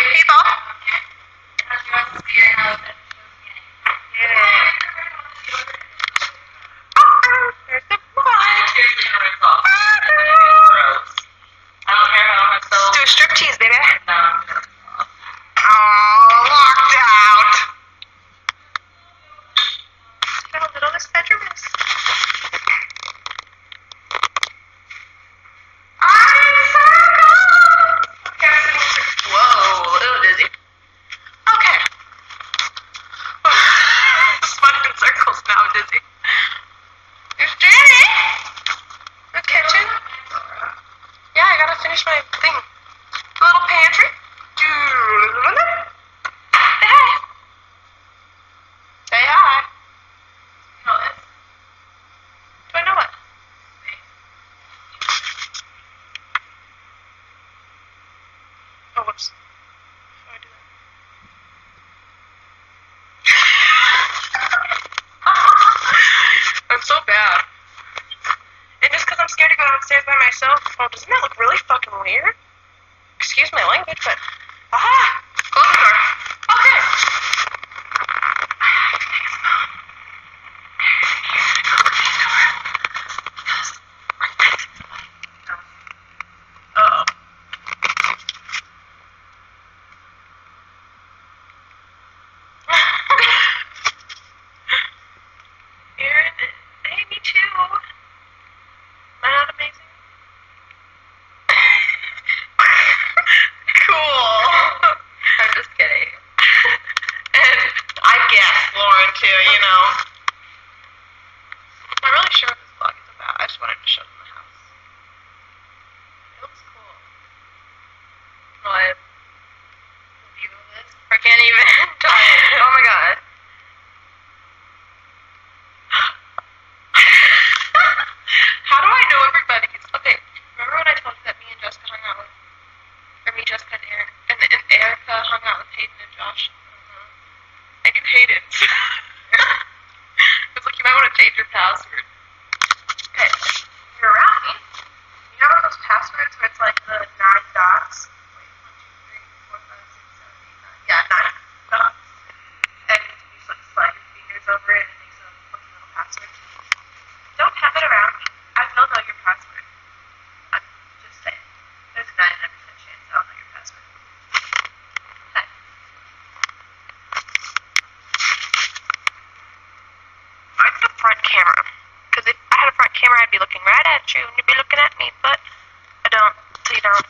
People? There's the blind. Let's do a striptease, baby. Oh, locked out. Look how little this bedroom is. Whoa, a little dizzy. Okay. Spun in circles now, I'm dizzy. There's Jenny. The kitchen. Yeah, I gotta finish my thing. The little pantry. Say hi. Say hi. You know this? Do I know what? Oh, whoops. How do I do that? I'm so bad. And just because I'm scared to go downstairs by myself, oh, doesn't that look really fucking weird? Excuse my language, but... Aha! Close the door. Okay! Uh-oh. Aaron, hey, me too. Am I not amazing? Cool. I'm just kidding. And I guess Lauren too, you know. I'm not really sure what this vlog is about. I just wanted to show them the house. It looks cool. What? The view of this? I can't even tell you. Oh my god. How do I know everybody's? Okay, remember when I told you that me and Jessica hung out with, or me, Jessica, and Eric, and Erica hung out with Hayden and Josh? I knew Hayden's. It's like, you might want to change your password. Okay, you're around me. You know those passwords where it's like the 9 dots? Wait, 1, 2, 3, 4, 5, 6, 7, 8, 9. Yeah, 9 dots. And you just like slide your fingers over it and it makes a funny little password. Don't have it around me. I will know your password. I'm just saying. There's a 99% chance I'll know your password. Okay. Find the front camera. Because if I had a front camera, I'd be looking right at you and you'd be looking at me, but I don't, so you don't.